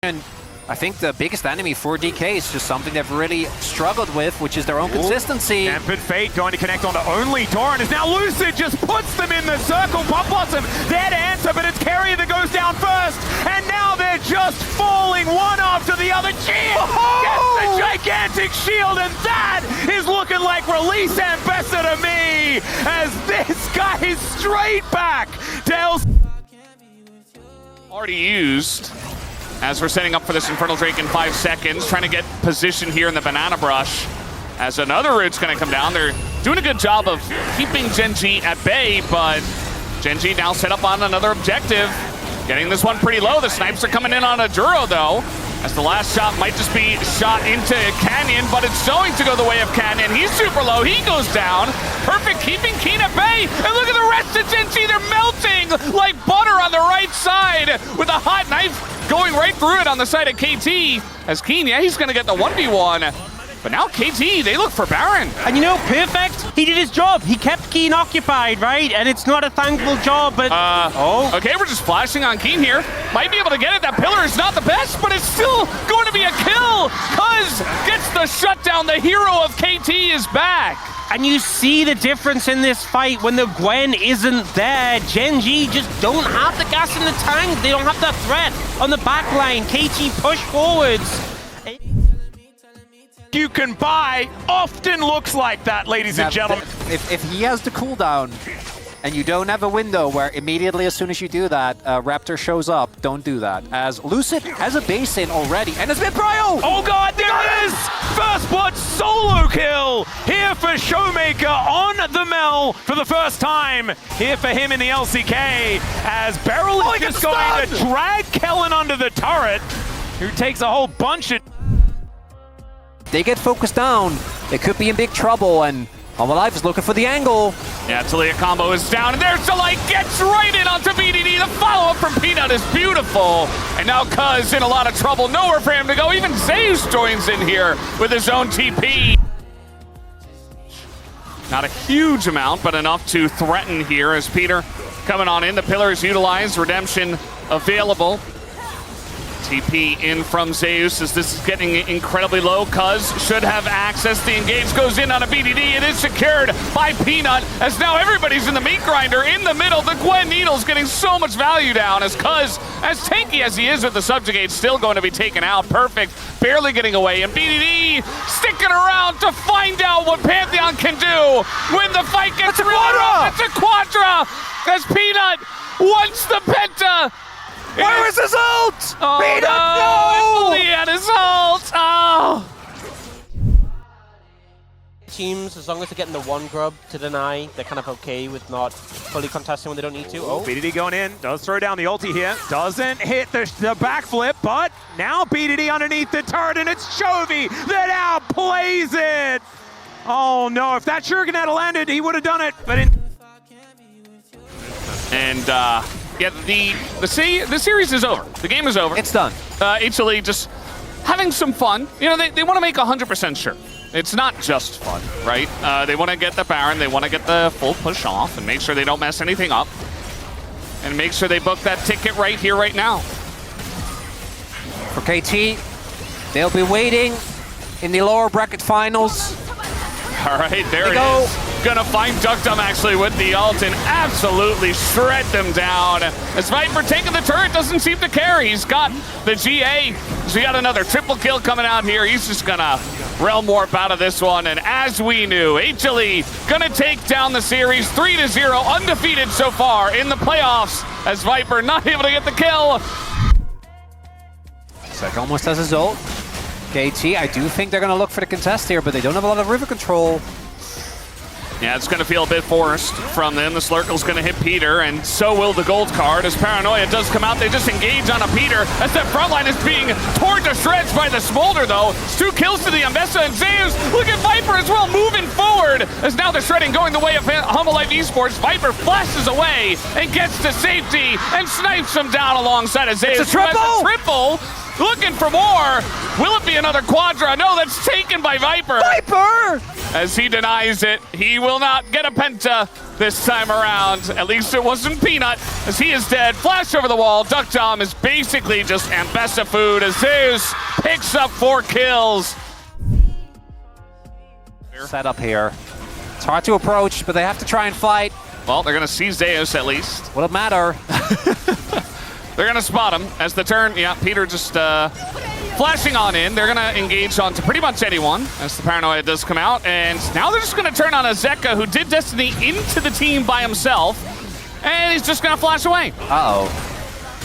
And I think the biggest enemy for DK is just something they've really struggled with, which is their own consistency. Tempered Fate going to connect onto only Doran, as now Lucid just puts them in the circle. Pop Blossom there to answer, but it's Carrier that goes down first, and now they're just falling one after the other. Gets the gigantic shield, and that is looking like release ambassador me, as this guy is straight back to LCK. Already used. As we're setting up for this Infernal Drake in 5 seconds, trying to get position here in the Banana Brush. As another root's going to come down. They're doing a good job of keeping Gen.G at bay, but Gen.G now set up on another objective. Getting this one pretty low. The snipes are coming in on a Duro, though, as the last shot might just be shot into Canyon, but it's going to go the way of Canyon. He's super low. He goes down. Perfect, keeping Keen at bay. And look at the rest of Gen.G. They're melting like butter on the right side with a hot knife going right through it on the side of KT. As Keen, yeah, he's going to get the 1v1. But now KT, they look for Baron. And you know, perfect. He did his job. He kept Keen occupied, right? And it's not a thankful job, but... Okay, we're just flashing on Keen here. Might be able to get it. That pillar is not the best, but it's still going to be a kill. Cuz gets the shutdown. The hero of KT is back. And you see the difference in this fight when the Gwen isn't there. Gen.G just don't have the gas in the tank. They don't have that threat on the back line. KT push forwards. You can buy often looks like that, ladies and gentlemen. If he has the cooldown and you don't have a window where immediately as soon as you do that, Raptor shows up, don't do that. As Lucid has a base in already, and it's been Prio! Oh god, there it is! First blood solo kill here for Showmaker on the Mel for the first time. Here for him in the LCK, as Beryl is just going to drag Kellen under the turret, who takes a whole bunch of... They get focused down, they could be in big trouble, and Life is looking for the angle. Yeah, Talia combo is down, and there's Delight, gets right in onto BDD. The follow-up from Peanut is beautiful. And now Cuz in a lot of trouble, nowhere for him to go. Even Zeus joins in here with his own TP. Not a huge amount, but enough to threaten here as Peter coming on in. The pillar is utilized, redemption available. TP in from Zeus as this is getting incredibly low. Cuz should have access. The engage goes in on a BDD. It is secured by Peanut as now everybody's in the meat grinder in the middle. The Gwen Needle's getting so much value down as Cuz, as tanky as he is with the subjugate, still going to be taken out. Perfect, barely getting away. And BDD sticking around to find out what Pantheon can do when the fight gets really rough. It's a Quadra as Peanut wants the Penta. Where is his ult? Oh, Peanut, no! He had his ult! Oh! Teams, as long as they're getting the one grub to deny, they're kind of okay with not fully contesting when they don't need to. Oh, BDD going in, does throw down the ulti here. Doesn't hit the backflip, but now BDD underneath the turret, and it's Chovy that outplays it! Oh no, if that Shuriken had landed, he would have done it, but yeah, the series is over. The game is over. It's done. Italy just having some fun. You know, they want to make 100% sure. It's not just fun, right? They want to get the Baron. They want to get the full push off and make sure they don't mess anything up. And make sure they book that ticket right here, right now. For KT, they'll be waiting in the lower bracket finals. All right, there it is. Gonna find Duckdom actually with the ult and absolutely shred them down. As Viper taking the turret, doesn't seem to care. He's got the GA. So we got another triple kill coming out here. He's just gonna realm warp out of this one. And as we knew, HLE gonna take down the series 3-0, undefeated so far in the playoffs as Viper not able to get the kill. Sek almost has his ult. KT, I do think they're gonna look for the contest here, but they don't have a lot of river control. Yeah, it's going to feel a bit forced from them. The Slurkle's going to hit Peter, and so will the gold card. As Paranoia does come out, they just engage on a Peter. As that front line is being torn to shreds by the Smolder, though. It's 2 kills to the Ambessa and Zeus. Look at Viper as well, moving forward. As now the shredding going the way of Humble Life Esports. Viper flashes away and gets to safety and snipes him down alongside of Zeus. It's a triple! Looking for more. Will it be another Quadra? No, that's taken by Viper. Viper! As he denies it, he will not get a Penta. this time around. At least it wasn't Peanut, as he is dead. Flash over the wall. Duck Dom is basically just Ambessa food as Zeus picks up 4 kills. Set up here. It's hard to approach, but they have to try and fight. Well, they're going to see Zeus at least. Will it matter? They're going to spot him as the turn. Yeah, Peter just flashing on in. They're going to engage onto pretty much anyone as the paranoia does come out. And now they're just going to turn on Azeka, who did Destiny into the team by himself. And he's just going to flash away. Uh-oh.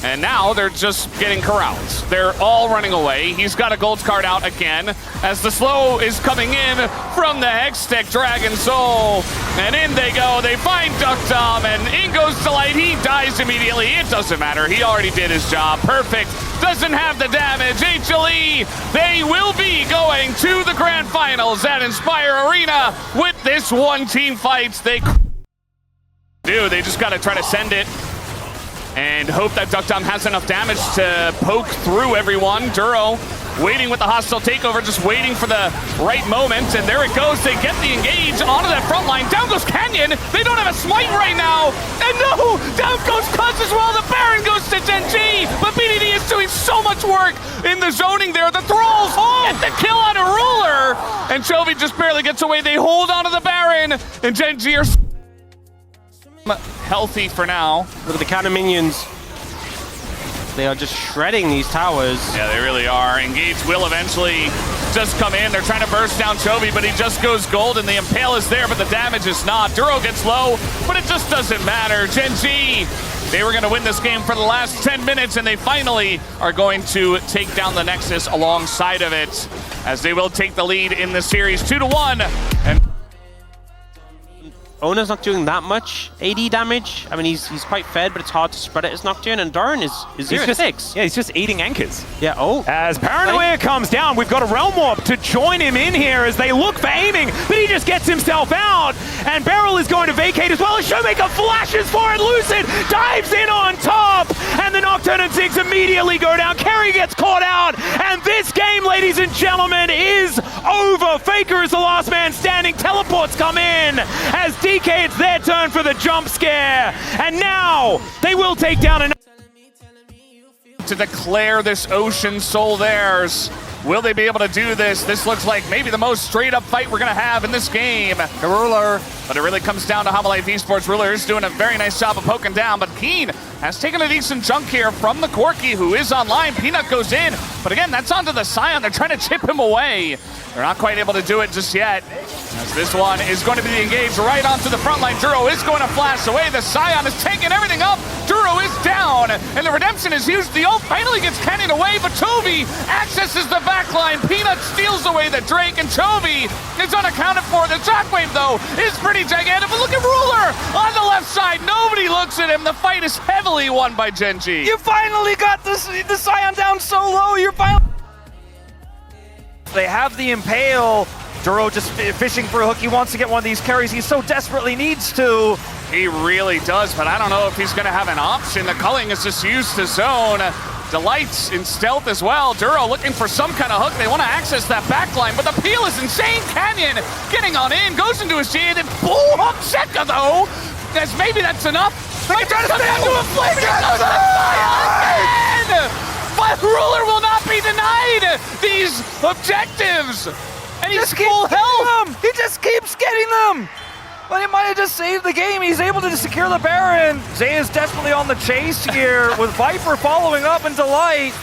And now they're just getting corralled. They're all running away. He's got a gold card out again as the slow is coming in from the Hextech Dragon Soul. And in they go. They find Duck Dom, and in goes Delight. He dies immediately. It doesn't matter. He already did his job. Perfect. Doesn't have the damage. HLE, they will be going to the grand finals at Inspire Arena with this one team fight. They just got to try to send it and hope that Duck Dom has enough damage to poke through everyone. Duro waiting with the hostile takeover, just waiting for the right moment, and there it goes. They get the engage onto that front line. Down goes Canyon. They don't have a smite right now. And no, down goes Cuz as well. The Baron goes to Gen.G, but BDD is doing so much work in the zoning there. The Thralls get the kill on a Ruler, and Chovy just barely gets away. They hold onto the Baron, and Gen.G are healthy for now. Look at the cannon minions. They are just shredding these towers. Yeah, they really are. Engage will eventually just come in. They're trying to burst down Chovy, but he just goes gold, and the Impale is there, but the damage is not. Duro gets low, but it just doesn't matter. Gen.G, they were going to win this game for the last 10 minutes, and they finally are going to take down the Nexus alongside of it, as they will take the lead in the series 2-1. And Ona's not doing that much AD damage. I mean, he's quite fed, but it's hard to spread it as Nocturne, and Darn is 0-6. Yeah, he's just eating anchors. Yeah, As Paranoia comes down, we've got a Realm Warp to join him in here as they look for aiming, but he just gets himself out, and Beryl is going to vacate as well as Showmaker flashes for it. Lucid dives in on top, and the Nocturne and Ziggs immediately go down. Kerry gets caught out, and this game, ladies and gentlemen, is over. Faker is the last man standing. Teleports come in as DK, it's their turn for the jump scare, and now they will take down another to declare this Ocean Soul theirs. Will they be able to do this? This looks like maybe the most straight up fight we're gonna have in this game. The Ruler. But it really comes down to Homalife Esports. Ruler is doing a very nice job of poking down, but Keen has taken a decent chunk here from the Corki, who is online. Peanut goes in, but again, that's onto the Scion. They're trying to chip him away. They're not quite able to do it just yet, as this one is going to be engaged right onto the front line. Duro is going to flash away. The Scion is taking everything up. Duro is down, and the Redemption is used. The ult finally gets Canyon away, but Chovy accesses the backline. Peanut steals away the Drake, and Chovy is unaccounted for. The Shockwave, though, is pretty gigantic, but look at Ruler on the left side. Nobody looks at him. The fight is heavily won by Gen.G. You finally got the Scion down so low. You're finally... They have the Impale. Duro just fishing for a hook. He wants to get one of these carries. He so desperately needs to. He really does, but I don't know if he's going to have an option. The culling is just used to zone. Delights in stealth as well. Duro looking for some kind of hook. They want to access that backline, but the peel is insane. Canyon getting on in, goes into his G, and then bull hook Zeka, though. As maybe that's enough. Might try to come down to a flame. It goes to the fire again! But Ruler will not be denied these objectives. And he's full health. He just keeps getting them. But he might have just saved the game. He's able to secure the Baron. Zay is desperately on the chase here with Viper following up and Delight.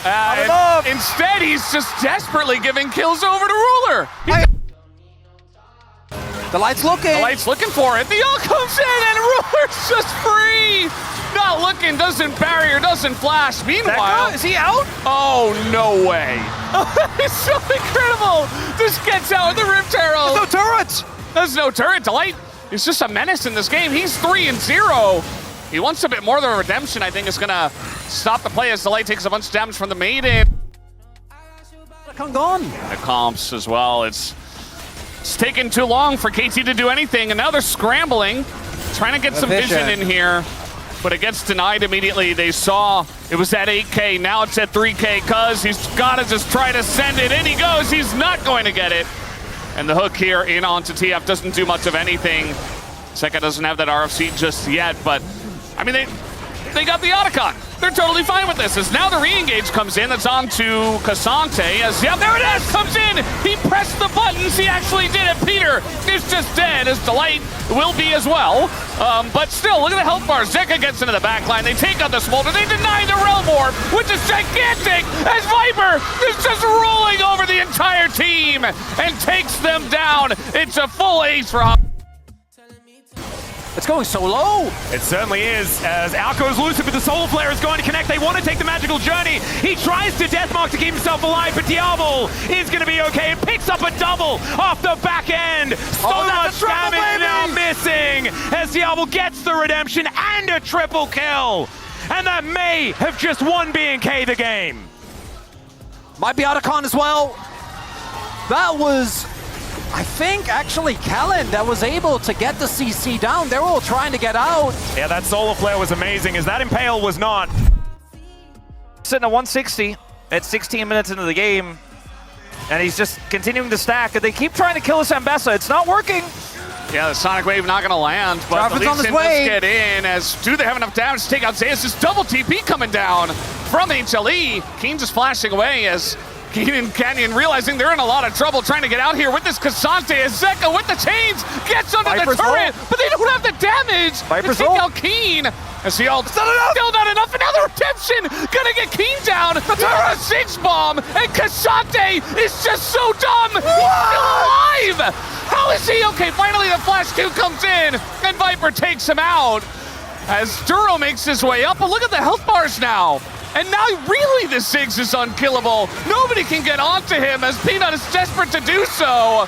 Instead, he's just desperately giving kills over to Ruler. Delight's looking. Delight's looking for it. The ult comes in, and Ruler's just free. Not looking, doesn't barrier, doesn't flash. Meanwhile, is he out? Oh, no way. It's so incredible. Just gets out with the Rift Herald. There's no turret. There's no turret. Delight is just a menace in this game. He's 3-0. He wants a bit more than a redemption. I think is going to stop the play as Delight takes a bunch of damage from the Maiden. Gone. The comps as well. It's taken too long for KT to do anything, and now they're scrambling, trying to get some vision in here. But it gets denied immediately. They saw it was at 8K, now it's at 3K, cuz he's gotta just try to send it. In he goes, he's not going to get it. And the hook here in onto TF doesn't do much of anything. Seka doesn't have that RFC just yet, but I mean, they got the Otacon. They're totally fine with this. As now the re-engage comes in, that's on to Cassante. As, yep, there it is, comes in. He pressed the buttons, he actually did it. Peter is just dead, as Delight will be as well. But still, look at the health bars. Zeka gets into the back line. They take out the Smolder. They deny the Realm Orb, which is gigantic, as Viper is just rolling over the entire team and takes them down. It's a full ace for Hop. It's going so low. It certainly is, as out goes Lucid, but the Solar Flare is going to connect. They want to take the magical journey. He tries to Deathmark to keep himself alive, but Diablo is going to be okay. It picks up a double off the back end. So much damage now missing, as Diablo gets the redemption and a triple kill. And that may have just won B&K the game. Might be Otacon as well. That was, I think, actually Kellen that was able to get the CC down. They were all trying to get out. Yeah, that Solar Flare was amazing, as that Impale was not. Sitting at 160 at 16 minutes into the game, and he's just continuing to stack. They keep trying to kill this Ambessa. It's not working. Yeah, the Sonic Wave not going to land, but Jarvan's on his Lee Sin way. does get in, as do they have enough damage to take out Zeus? This double TP coming down from HLE. Keen just flashing away as Keen and Canyon realizing they're in a lot of trouble trying to get out here with this Cassante, as Zeka with the chains gets under Viper's the turret, ult. but they don't have the damage Viper's to take ult. out Keen. As the ult still not enough, another redemption, gonna get Keen down, the a 6 bomb, and Cassante is just so dumb, he's still alive! How is he? Okay, finally the Flash 2 comes in, and Viper takes him out, as Duro makes his way up, but look at the health bars now. And now really the Ziggs is unkillable. Nobody can get onto him, as Peanut is desperate to do so.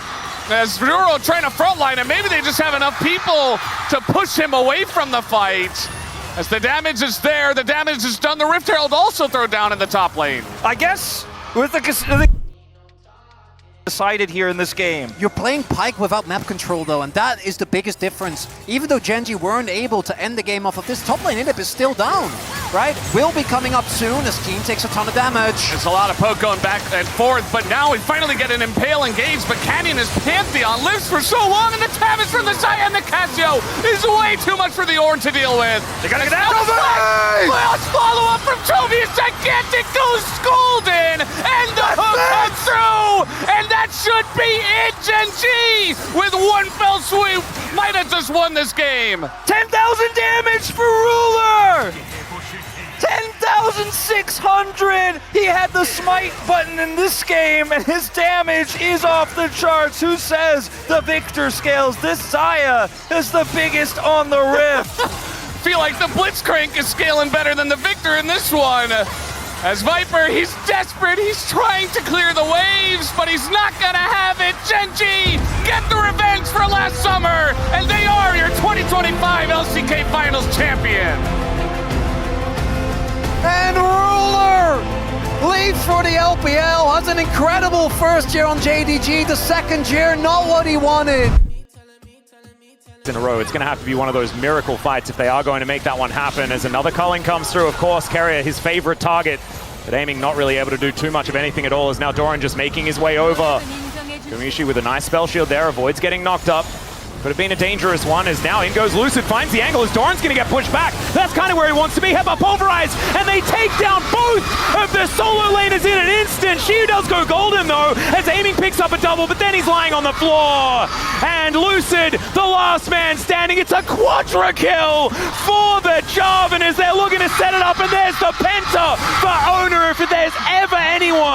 As Duro trying to frontline him, maybe they just have enough people to push him away from the fight. As the damage is there, the damage is done. The Rift Herald also throw down in the top lane. I guess with the decided here in this game. You're playing Pyke without map control though, and that is the biggest difference. Even though Gen.G weren't able to end the game off of this, top lane inhib is still down, right? Will be coming up soon as Keen takes a ton of damage. There's a lot of poke going back and forth, but now we finally get an Impale engaged, but Canyon is Pantheon, lives for so long, and the damage from the Xayah and the Casio is way too much for the Ornn to deal with. They gotta get out. Let's follow up from Toby, gigantic goes Golden, and the hook comes through, and that should be it. Gen.G with one fell swoop might have just won this game. 10,000 damage for Ruler! 10,600! He had the smite button in this game, and his damage is off the charts. Who says the Victor scales? This Xayah is the biggest on the Rift. Feel like the Blitzcrank is scaling better than the Victor in this one. As Viper, he's desperate, he's trying to clear the waves, but he's not gonna have it. Gen.G get the revenge for last summer, and they are your 2025 LCK Finals champion. And Ruler leads for the LPL, has an incredible first year on JDG, the second year, not what he wanted. In a row, it's going to have to be one of those miracle fights if they are going to make that one happen, as another culling comes through. Of course, Carrier, his favorite target, but aiming not really able to do too much of anything at all, as now Doran just making his way over. Kumishi with a nice spell shield there, avoids getting knocked up. Could have been a dangerous one, as now in goes Lucid, finds the angle as Doran's going to get pushed back. That's kind of where he wants to be. Headbutt Pulverize, and they take down both of the solo laners in an instant. Shiu does go golden though, as aiming picks up a double, but then he's lying on the floor. And Lucid, the last man standing, it's a quadra kill for the Jarvan as they're looking to set it up, and there's the Penta for Owner if there's ever anyone.